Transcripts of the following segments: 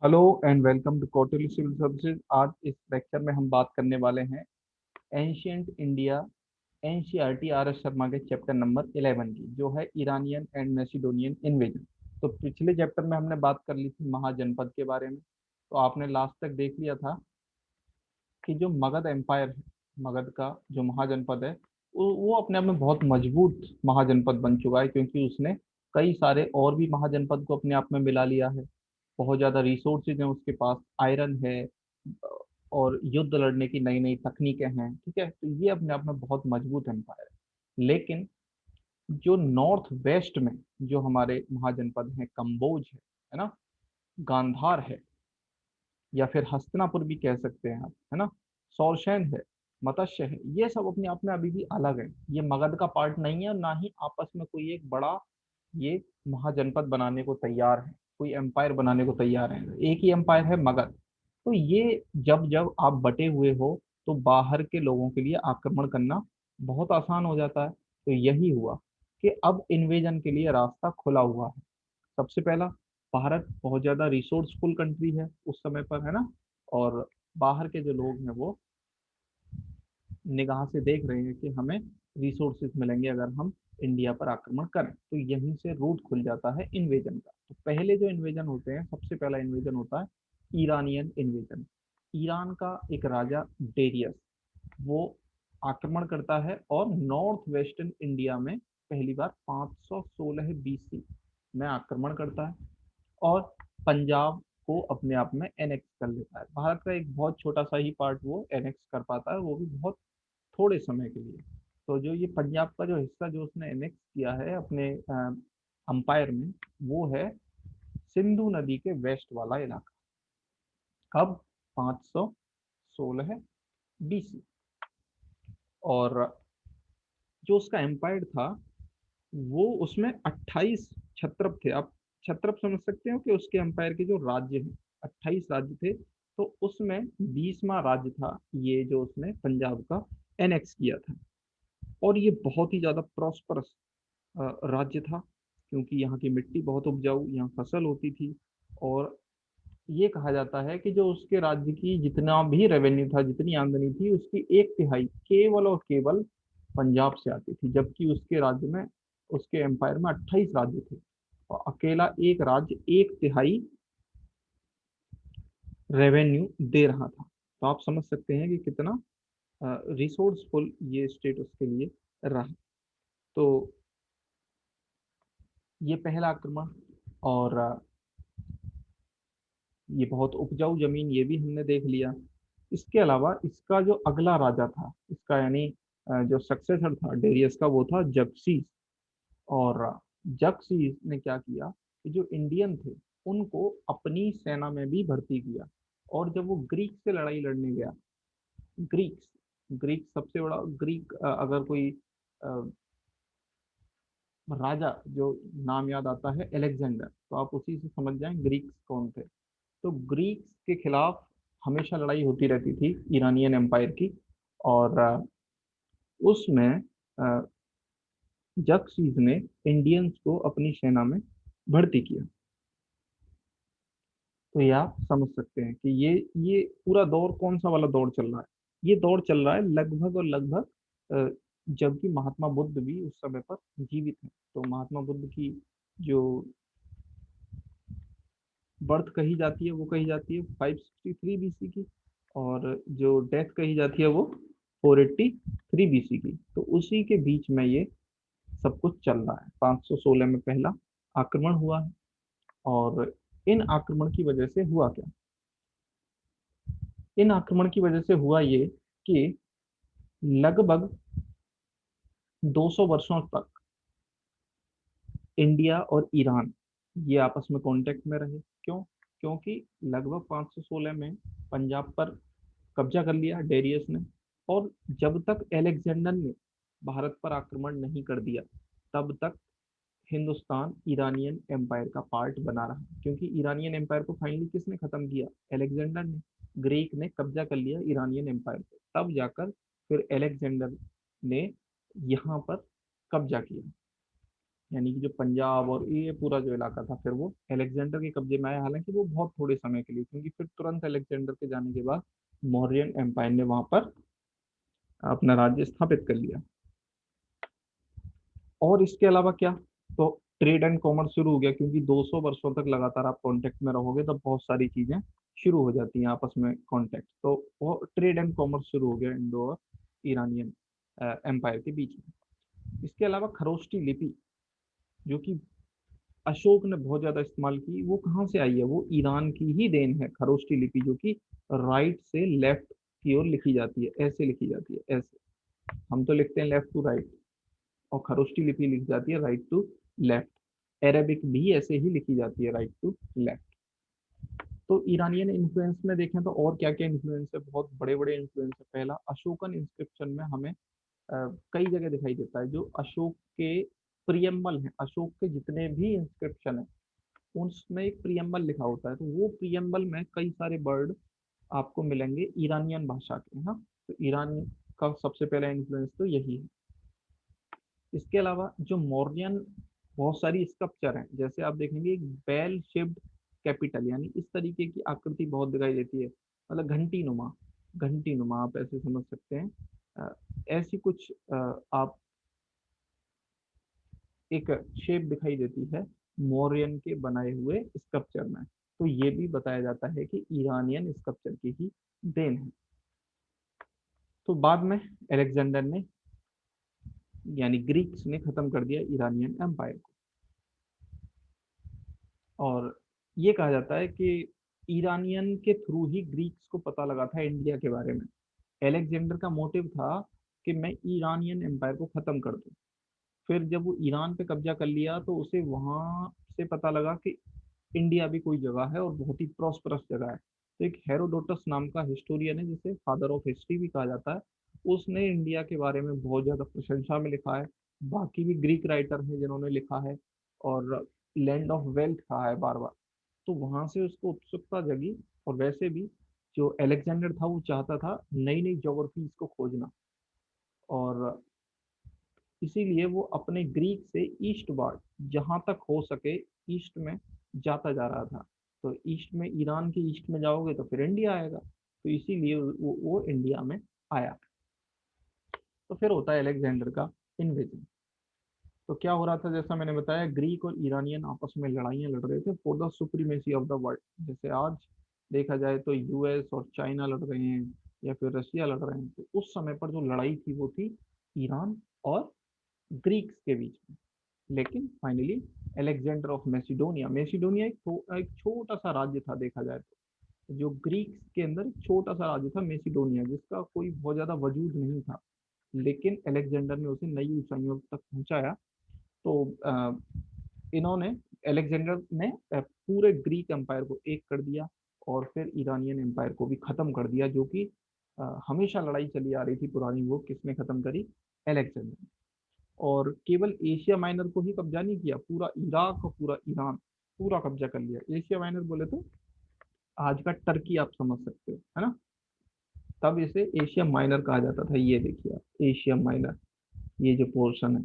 Hello and welcome to quarterly civil services. आज इस lecture में हम बात करने वाले हैं ancient India NCERT R S Sharma के चैप्टर नंबर 11 की, जो है ईरानियन एंड मैसिडोनियन इन्वेजन। तो पिछले चैप्टर में हमने बात कर ली थी महाजनपद के बारे में। तो आपने लास्ट तक देख लिया था कि जो मगध एम्पायर है, मगध का जो महाजनपद है, वो अपने आप में बहुत मजबूत महाजनपद बन चुका है, क्योंकि उसने कई सारे और भी महाजनपद को अपने आप में मिला लिया है। बहुत ज्यादा रिसोर्सेज हैं उसके पास, आयरन है और युद्ध लड़ने की नई नई तकनीकें हैं। ठीक है, तो ये अपने आप में बहुत मजबूत एम्पायर है। लेकिन जो नॉर्थ वेस्ट में जो हमारे महाजनपद हैं, कंबोज है ना, गांधार है, या फिर हस्तिनापुर भी कह सकते हैं आप, है ना, सौरसेन है, मत्स्य है, ये सब अपने आप में अभी भी अलग है। ये मगध का पार्ट नहीं है और ना ही आपस में कोई एक बड़ा ये महाजनपद बनाने को तैयार है, कोई एम्पायर बनाने को तैयार है। एक ही एम्पायर है, मगध। तो ये जब जब आप बटे हुए हो तो बाहर के लोगों के लिए आक्रमण करना बहुत आसान हो जाता है। तो यही हुआ कि अब इन्वेजन के लिए रास्ता खुला हुआ है। सबसे पहला, भारत बहुत ज्यादा रिसोर्सफुल कंट्री है उस समय पर, है ना, और बाहर के जो लोग हैं वो निगाह से देख रहे हैं कि हमें रिसोर्सेज मिलेंगे अगर हम इंडिया पर आक्रमण करें। तो यहीं से रूट खुल जाता है इन्वेजन का। तो पहले जो इन्वेजन होते हैं, सबसे पहला इन्वेजन होता है ईरानियन इन्वेजन। ईरान का एक राजा डेरियस, वो आक्रमण करता है और नॉर्थ वेस्टर्न इंडिया में पहली बार 516 बीसी में आक्रमण करता है और पंजाब को अपने आप में एनेक्स कर लेता है। भारत का एक बहुत छोटा सा ही पार्ट वो एनेक्स कर पाता है, वो भी बहुत थोड़े समय के लिए। तो जो ये पंजाब का जो हिस्सा जो उसने एनेक्स किया है अपने अंपायर में, वो है सिंधु नदी के वेस्ट वाला इलाका। कब? 516 बीसी। और जो उसका एम्पायर था, वो उसमें 28 छत्रप थे। आप छत्रप समझ सकते हो कि उसके एम्पायर के जो राज्य हैं, 28 राज्य थे। तो उसमें 20वां राज्य था ये जो उसने पंजाब का एनेक्स किया था। और ये बहुत ही ज्यादा प्रॉस्परस राज्य था, क्योंकि यहाँ की मिट्टी बहुत उपजाऊ, यहाँ फसल होती थी। और ये कहा जाता है कि जो उसके राज्य की जितना भी रेवेन्यू था, जितनी आमदनी थी, उसकी एक तिहाई केवल और केवल पंजाब से आती थी। जबकि उसके राज्य में, उसके एम्पायर में 28 राज्य थे और अकेला एक राज्य एक तिहाई रेवेन्यू दे रहा था। तो आप समझ सकते हैं कि कितना रिसोर्सफुल ये स्टेट उसके लिए रहा। तो ये पहला आक्रमण। और ये बहुत उपजाऊ जमीन, ये भी हमने देख लिया। इसके अलावा इसका जो अगला राजा था, इसका यानी जो सक्सेसर था डेरियस का, वो था जगसीस। और जगसीस ने क्या किया कि जो इंडियन थे उनको अपनी सेना में भी भर्ती किया। और जब वो ग्रीक से लड़ाई लड़ने गया, ग्रीक्स, ग्रीक सबसे बड़ा ग्रीक, अगर कोई राजा जो नाम याद आता है एलेक्जेंडर, तो आप उसी से समझ जाएं ग्रीक्स कौन थे। तो ग्रीक्स के खिलाफ हमेशा लड़ाई होती रहती थी ईरानियन एम्पायर की। और उसमें जक्सीज ने इंडियंस को अपनी सेना में भर्ती किया। तो ये आप समझ सकते हैं कि ये पूरा दौर कौन सा वाला दौर चल रहा है। ये दौर चल रहा है लगभग और लगभग जबकि महात्मा बुद्ध भी उस समय पर जीवित हैं। तो महात्मा बुद्ध की जो बर्थ कही जाती है वो कही जाती है 563 बीसी की, और जो डेथ कही जाती है वो 483 बीसी की। तो उसी के बीच में ये सब कुछ चल रहा है। 516 में पहला आक्रमण हुआ है। और इन आक्रमण की वजह से हुआ क्या? इन आक्रमण की वजह से हुआ ये कि लगभग 200 वर्षों तक इंडिया और ईरान ये आपस में कांटेक्ट में रहे। क्यों? क्योंकि लगभग 516 में पंजाब पर कब्जा कर लिया डेरियस ने। और जब तक एलेक्जेंडर ने भारत पर आक्रमण नहीं कर दिया, तब तक हिंदुस्तान ईरानियन एम्पायर का पार्ट बना रहा। क्योंकि ईरानियन एम्पायर को फाइनली किसने खत्म किया? एलेक्जेंडर ने। ग्रीक ने कब्जा कर लिया ईरानियन एम्पायर पे, तब जाकर फिर एलेक्जेंडर ने यहाँ पर कब्जा किया। यानी कि जो पंजाब और ये पूरा जो इलाका था फिर वो अलेक्जेंडर के कब्जे में आया, हालांकि वो बहुत थोड़े समय के लिए, क्योंकि फिर तुरंत अलेक्जेंडर के जाने के बाद मौर्यन एम्पायर ने वहां पर अपना राज्य स्थापित कर लिया। और इसके अलावा क्या, तो ट्रेड एंड कॉमर्स शुरू हो गया, क्योंकि 200 वर्षों तक लगातार आप कांटेक्ट में रहोगे तब बहुत सारी चीजें शुरू हो जाती हैं आपस में कांटेक्ट, तो वो ट्रेड एंड कॉमर्स शुरू हो गया इंडो और ईरानियन एम्पायर के बीच में। इसके अलावा खरोष्टी लिपि, जो कि अशोक ने बहुत ज्यादा इस्तेमाल की, वो कहाँ से आई है, वो ईरान की ही देन है। खरोष्टी लिपि जो कि राइट से लेफ्ट की ओर लिखी जाती है, ऐसे लिखी जाती है, ऐसे हम तो लिखते हैं लेफ्ट टू राइट, और खरोष्टी लिपि लिखी जाती है राइट टू लेफ्ट। अरेबिक भी ऐसे ही लिखी जाती है, राइट टू लेफ्ट। तो ईरानियन इन्फ्लुएंस में देखें तो और क्या क्या इन्फ्लुएंस है, बहुत बड़े बड़े इन्फ्लुएंस है। पहला, अशोकन इंस्क्रिप्शन में हमें कई जगह दिखाई देता है, जो अशोक के प्रियम्बल हैं, अशोक के जितने भी इंस्क्रिप्शन है उसमें एक प्रियम्बल लिखा होता है, तो वो प्रियम्बल में कई सारे वर्ड आपको मिलेंगे ईरानियन भाषा के, है ना। तो ईरान का सबसे पहला इन्फ्लुएंस तो यही है। इसके अलावा जो मौर्यन बहुत सारी स्कल्पचर हैं, जैसे आप देखेंगे एक बेल शेप्ड कैपिटल, यानी इस तरीके की आकृति बहुत दिखाई देती है, मतलब घंटी नुमा आप ऐसे समझ सकते हैं। अ, ऐसी कुछ आप एक शेप दिखाई देती है मौर्यन के बनाए हुए स्कल्पचर में, तो ये भी बताया जाता है कि ईरानियन स्कल्पचर की ही देन है। तो बाद में अलेक्जेंडर ने, यानी ग्रीक्स ने खत्म कर दिया ईरानियन एम्पायर को, और ये कहा जाता है कि ईरानियन के थ्रू ही ग्रीक्स को पता लगा था इंडिया के बारे में। अलेक्जेंडर का मोटिव था कि मैं ईरानियन एम्पायर को खत्म कर दूं। फिर जब वो ईरान पे कब्जा कर लिया तो उसे वहां से पता लगा कि इंडिया भी कोई जगह है और बहुत ही प्रॉस्परस जगह है। तो एक हेरोडोटस नाम का हिस्टोरियन है, जिसे फादर ऑफ हिस्ट्री भी कहा जाता है, उसने इंडिया के बारे में बहुत ज्यादा प्रशंसा में लिखा है। बाकी भी ग्रीक राइटर हैं जिन्होंने लिखा है, और लैंड ऑफ वेल्थ कहा है बार बार। तो वहां से उसको उत्सुकता जगी, और वैसे भी जो अलेक्जेंडर था वो चाहता था नई नई ज्योग्राफीज को खोजना, और इसीलिए वो अपने ग्रीक से ईस्ट वार्ड जहां तक हो सके ईस्ट में जाता जा रहा था। तो ईस्ट में, ईरान के ईस्ट में जाओगे तो फिर इंडिया आएगा, तो इसीलिए वो इंडिया में आया। तो फिर होता है अलेक्जेंडर का इन्वेजन। तो क्या हो रहा था, जैसा मैंने बताया, ग्रीक और ईरानियन आपस में लड़ाइयाँ लड़ रहे थे for the supremacy of the world. जैसे आज देखा जाए तो यूएस और चाइना लड़ रहे हैं, या फिर रशिया लड़ रहे हैं, तो उस समय पर जो लड़ाई थी वो थी ईरान और ग्रीक्स के बीच में। लेकिन finally Alexander of Macedonia, Macedonia एक छोटा सा राज्य था देखा जाए तो, जो ग्रीक्स के अंदर एक छोटा सा राज्य था मैसिडोनिया, जिसका कोई बहुत ज्यादा वजूद नहीं था, लेकिन अलेक्जेंडर ने उसे नई ऊंचाइयों तक पहुंचाया। तो इन्होंने अलेक्जेंडर ने पूरे ग्रीक एम्पायर को एक कर दिया, और फिर ईरानियन एम्पायर को भी खत्म कर दिया, जो कि हमेशा लड़ाई चली आ रही थी पुरानी, वो किसने खत्म करी, अलेक्जेंडर। और केवल एशिया माइनर को ही कब्जा नहीं किया, पूरा इराक और पूरा ईरान पूरा कब्जा कर लिया। एशिया माइनर बोले तो आज का टर्की आप समझ सकते हो, है ना। तब इसे एशिया माइनर कहा जाता था। ये देखिए आप, एशिया माइनर, ये जो पोर्शन है,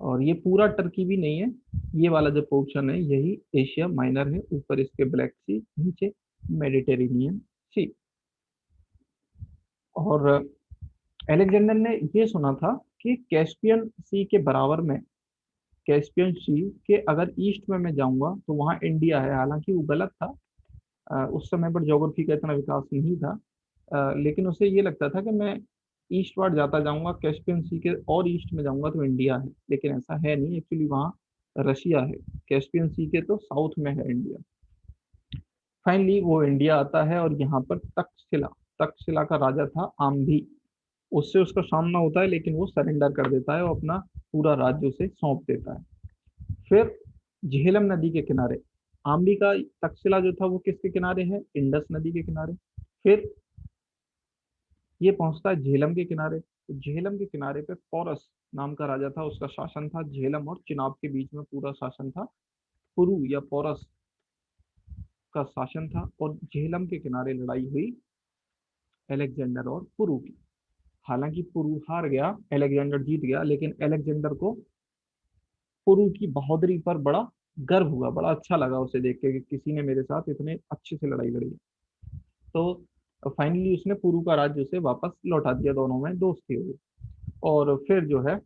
और ये पूरा टर्की भी नहीं है, ये वाला जो पोर्शन है यही एशिया माइनर है। ऊपर इसके ब्लैक सी, नीचे मेडिटेरेनियन सी। और अलेक्जेंडर ने ये सुना था कि कैस्पियन सी के बराबर में, कैस्पियन सी के अगर ईस्ट में मैं जाऊंगा तो वहाँ इंडिया है। हालांकि वो गलत था, उस समय पर ज्योग्राफी का इतना विकास नहीं था, लेकिन उसे ये लगता था कि मैं ईस्टवर्ड जाता जाऊंगा, कैस्पियन सी के और ईस्ट में जाऊंगा तो इंडिया है, लेकिन ऐसा है नहीं, एक्चुअली वहाँ रशिया है। कैस्पियन सी के तो साउथ में है इंडिया। फाइनली वो इंडिया आता है, और यहाँ पर तक्षशिला, तक्षशिला का राजा था आम्भी, उससे उसका सामना होता है, लेकिन वो सरेंडर कर देता है और अपना पूरा राज्य उसे सौंप देता है। फिर झेलम नदी के किनारे, आम्बी का तक्षशिला जो था वो किसके किनारे है, इंडस नदी के किनारे। फिर ये पहुंचता है झेलम के किनारे, तो झेलम के किनारे पे पोरस नाम का राजा था, उसका शासन था। झेलम और चिनाब के बीच में पूरा शासन था, पुरु या पोरस का शासन था। और झेलम के किनारे लड़ाई हुई अलेक्जेंडर और पुरु की। हालांकि पुरु हार गया, अलेक्जेंडर जीत गया, लेकिन अलेक्जेंडर को पुरु की बहादुरी पर बड़ा गर्व हुआ, बड़ा अच्छा लगा उसे देख के कि किसी ने मेरे साथ इतने अच्छे से लड़ाई लड़ी है। तो फाइनली उसने पुरु का राज्य उसे वापस लौटा दिया, दोनों में दोस्ती हुई। और फिर जो है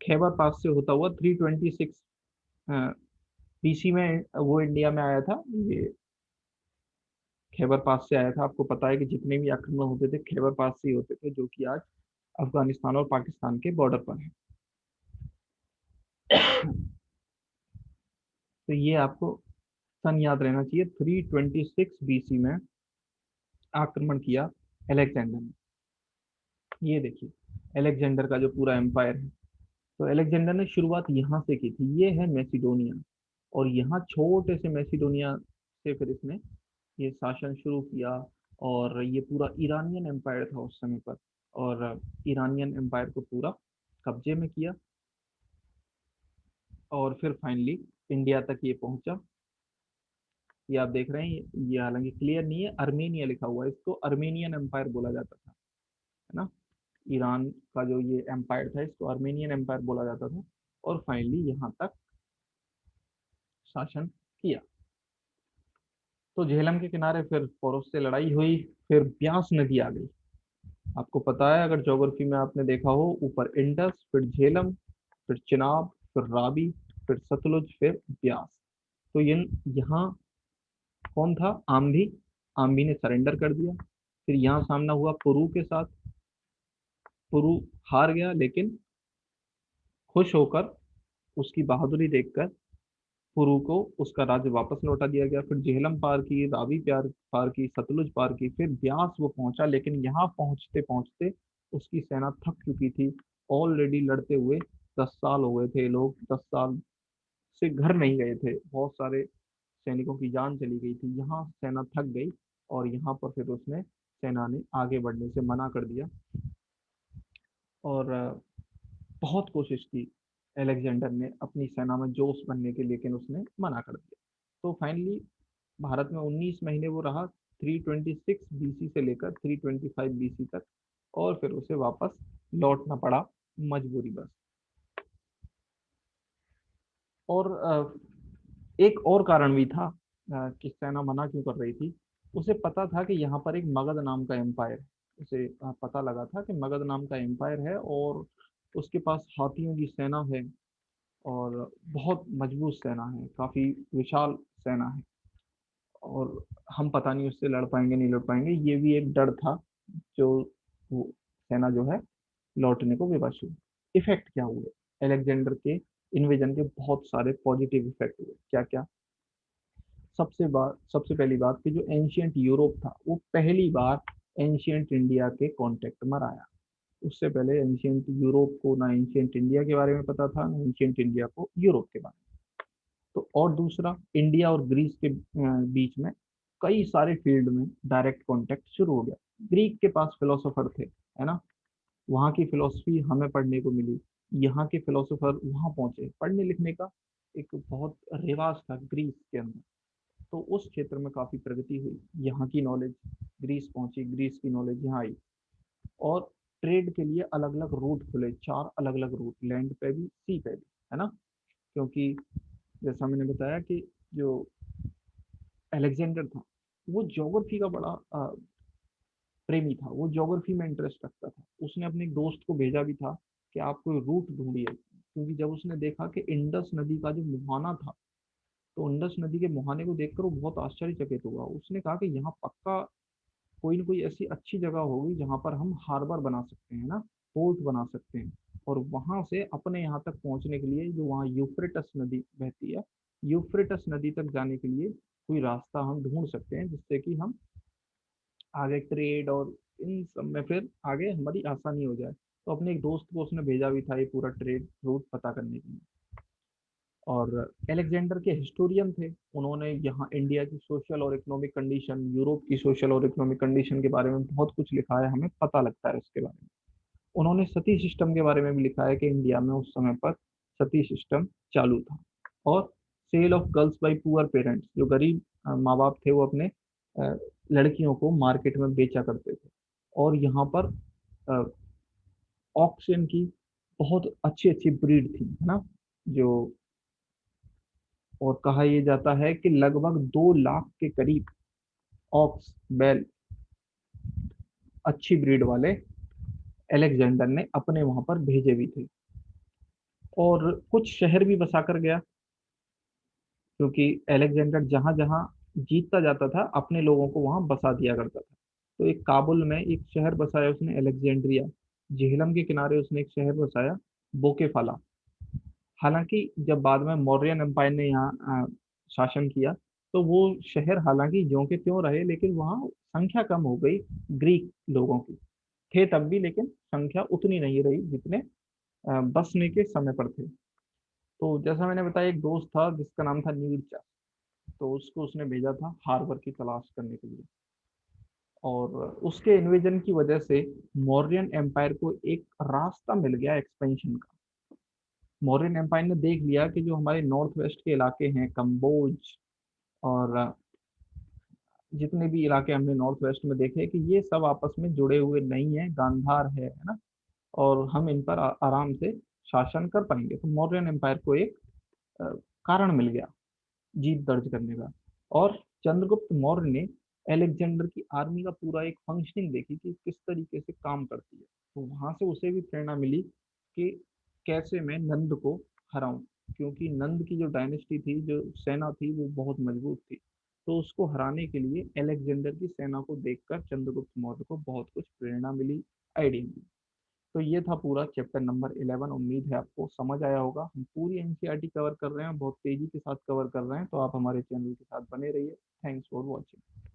खैबर पास से होता हुआ 326 बीसी में वो इंडिया में आया था। ये खैबर पास से आया था। आपको पता है कि जितने भी आक्रमण होते थे खैबर पास से ही होते थे, जो कि आज अफगानिस्तान और पाकिस्तान के बॉर्डर पर है। तो ये आपको सन याद रहना चाहिए। 326 बीसी में आक्रमण किया अलेक्जेंडर ने। ये देखिए अलेक्जेंडर का जो पूरा एम्पायर है। तो अलेक्जेंडर ने शुरुआत यहाँ से की थी, ये है मैसिडोनिया। और यहाँ छोटे से मैसिडोनिया से फिर इसने ये शासन शुरू किया। और ये पूरा ईरानियन एम्पायर था उस समय पर, और ईरानियन एम्पायर को पूरा कब्जे में किया। और फिर फाइनली इंडिया तक ये पहुंचा। ये आप देख रहे हैं, ये हालांकि क्लियर नहीं है, अर्मेनिया लिखा हुआ है, इसको अर्मेनियन एम्पायर बोला जाता था, है ना। ईरान का जो ये एम्पायर था इसको अर्मेनियन एम्पायर बोला जाता था। और फाइनली यहाँ तक शासन किया। तो झेलम के किनारे फिर पोरस से लड़ाई हुई। फिर ब्यास नदी आ गई। आपको पता है, अगर ज्योग्राफी में आपने देखा हो, ऊपर इंडस, फिर झेलम, फिर चिनाब, फिर रावी, फिर सतलुज, फिर ब्यास। तो ये यहाँ कौन था? आम्भी। आम्भी ने सरेंडर कर दिया। फिर यहाँ सामना हुआ पुरु के साथ। पुरु हार गया, लेकिन खुश होकर, उसकी बहादुरी देखकर पुरु को उसका राज्य वापस लौटा दिया गया। फिर झेलम पार की, रावी प्यार पार की, सतलुज पार की, फिर ब्यास वो पहुंचा। लेकिन यहाँ पहुंचते पहुंचते उसकी सेना थक चुकी थी। ऑलरेडी लड़ते हुए 10 साल हो गए थे, लोग 10 साल से घर नहीं गए थे, बहुत सारे सैनिकों की जान चली गई थी। यहाँ सेना थक गई और यहाँ पर फिर उसने सेना ने आगे बढ़ने से मना कर दिया। और बहुत कोशिश की अलेक्जेंडर ने अपनी सेना में जोश बनने की, लेकिन उसने मना कर दिया। तो फाइनली भारत में 19 महीने वो रहा, 326 बीसी से लेकर 325 बीसी तक। और फिर उसे वापस लौटना पड़ा, मजबूरी बस। और एक और कारण भी था कि सेना मना क्यों कर रही थी। उसे पता था कि यहाँ पर एक मगध नाम का एम्पायर है। उसे पता लगा था कि मगध नाम का एम्पायर है और उसके पास हाथियों की सेना है, और बहुत मजबूत सेना है, काफी विशाल सेना है। और हम पता नहीं उससे लड़ पाएंगे नहीं लड़ पाएंगे, ये भी एक डर था। जो वो सेना जो है लौटने को विवश हुई। इफेक्ट क्या हुए अलेक्जेंडर के इन्वेजन के? बहुत सारे पॉजिटिव इफेक्ट हुए। क्या क्या? सबसे पहली बात कि जो एंशियंट यूरोप था वो पहली बार एंशियंट इंडिया के कांटेक्ट में आया। उससे पहले एंशियंट यूरोप को ना एंशियंट इंडिया के बारे में पता था, ना एंशियंट इंडिया को यूरोप के बारे में। तो और दूसरा, इंडिया और ग्रीस के बीच में कई सारे फील्ड में डायरेक्ट कांटेक्ट शुरू हो गया। ग्रीक के पास फिलोसोफर थे, है ना, वहाँ की फिलोसफी हमें पढ़ने को मिली। यहाँ के फिलोसोफर वहाँ पहुंचे, पढ़ने लिखने का एक बहुत रिवाज था ग्रीस के अंदर। तो उस क्षेत्र में काफी प्रगति हुई। यहाँ की नॉलेज ग्रीस पहुंची, ग्रीस की नॉलेज यहाँ आई। और ट्रेड के लिए अलग अलग रूट खुले, 4 अलग अलग रूट, लैंड पे भी, सी पे भी, है ना। क्योंकि जैसा मैंने बताया कि जो अलेक्जेंडर था वो ज्योग्राफी का बड़ा प्रेमी था, वो ज्योग्राफी में इंटरेस्ट रखता था। उसने अपने एक दोस्त को भेजा भी था कि आप कोई रूट ढूंढिए, क्योंकि जब उसने देखा कि इंडस नदी का जो मुहाना था, तो इंडस नदी के मुहाने को देखकर वो बहुत आश्चर्यचकित हुआ। उसने कहा कि यहाँ पक्का कोई ना कोई ऐसी अच्छी जगह होगी जहाँ पर हम हार्बर बना सकते हैं ना, पोर्ट बना सकते हैं। और वहां से अपने यहाँ तक पहुंचने के लिए, जो वहाँ यूफ्रेटस नदी बहती है, यूफ्रेटस नदी तक जाने के लिए कोई रास्ता हम ढूंढ सकते हैं, जिससे कि हम आगे ट्रेड और इन सब में फिर आगे हमारी आसानी हो जाए। तो अपने एक दोस्त को उसने भेजा भी था ये पूरा ट्रेड रूट पता करने के लिए। और अलेक्जेंडर के हिस्टोरियन थे, उन्होंने यहाँ इंडिया की सोशल और इकोनॉमिक कंडीशन, यूरोप की सोशल और इकोनॉमिक कंडीशन के बारे में बहुत कुछ लिखा है, हमें पता लगता है उसके बारे में। उन्होंने सती सिस्टम के बारे में भी लिखा है कि इंडिया में उस समय पर सती सिस्टम चालू था। और sale of girls by poor parents, जो गरीब माँ बाप थे वो अपने लड़कियों को मार्केट में बेचा करते थे। और यहाँ पर ऑक्शन की बहुत अच्छी अच्छी ब्रीड थी, है ना। जो, और कहा यह जाता है कि लगभग 2 लाख के करीब ऑक्स बैल, अच्छी ब्रीड वाले, अलेक्जेंडर ने अपने वहां पर भेजे भी थे। और कुछ शहर भी बसा कर गया, क्योंकि अलेक्जेंडर जहां जहां जीतता जाता था अपने लोगों को वहां बसा दिया करता था। तो एक काबुल में एक शहर बसाया उसने अलेक्जेंड्रिया, झेलम के किनारे उसने एक शहर बसाया बोकेफाला। हालांकि जब बाद में मौर्यन एम्पायर ने यहाँ शासन किया, तो वो शहर हालांकि ज्यों के त्यों रहे, लेकिन वहाँ संख्या कम हो गई ग्रीक लोगों की। थे तब भी, लेकिन संख्या उतनी नहीं रही जितने बसने के समय पर थे। तो जैसा मैंने बताया, एक दोस्त था जिसका नाम था नीरचा, तो उसको उसने भेजा था हार्बर की तलाश करने के लिए। और उसके इन्वेजन की वजह से मौर्यन एम्पायर को एक रास्ता मिल गया एक्सपेंशन का। मौर्यन एम्पायर ने देख लिया कि जो हमारे नॉर्थ वेस्ट के इलाके हैं, कंबोज और जितने भी इलाके हमने नॉर्थ वेस्ट में देखे, कि ये सब आपस में जुड़े हुए नहीं है, गांधार है ना, और हम इन पर आराम से शासन कर पाएंगे। तो मौर्यन एम्पायर को एक अ, कारण मिल गया जीत दर्ज करने का। और चंद्रगुप्त मौर्य ने एलेक्जेंडर की आर्मी का पूरा एक फंक्शनिंग देखी कि किस तरीके से काम करती है। तो वहां से उसे भी प्रेरणा मिली कि कैसे मैं नंद को हराऊं, क्योंकि नंद की जो डायनेस्टी थी, जो सेना थी, वो बहुत मजबूत थी। तो उसको हराने के लिए एलेक्जेंडर की सेना को देखकर चंद्रगुप्त मौर्य को बहुत कुछ प्रेरणा मिली, आइडिया मिली। तो ये था पूरा चैप्टर नंबर 11। उम्मीद है आपको समझ आया होगा। हम पूरी एनसीईआरटी कवर कर रहे हैं, बहुत तेजी के साथ कवर कर रहे हैं, तो आप हमारे चैनल के साथ बने रहिए। Thanks for watching.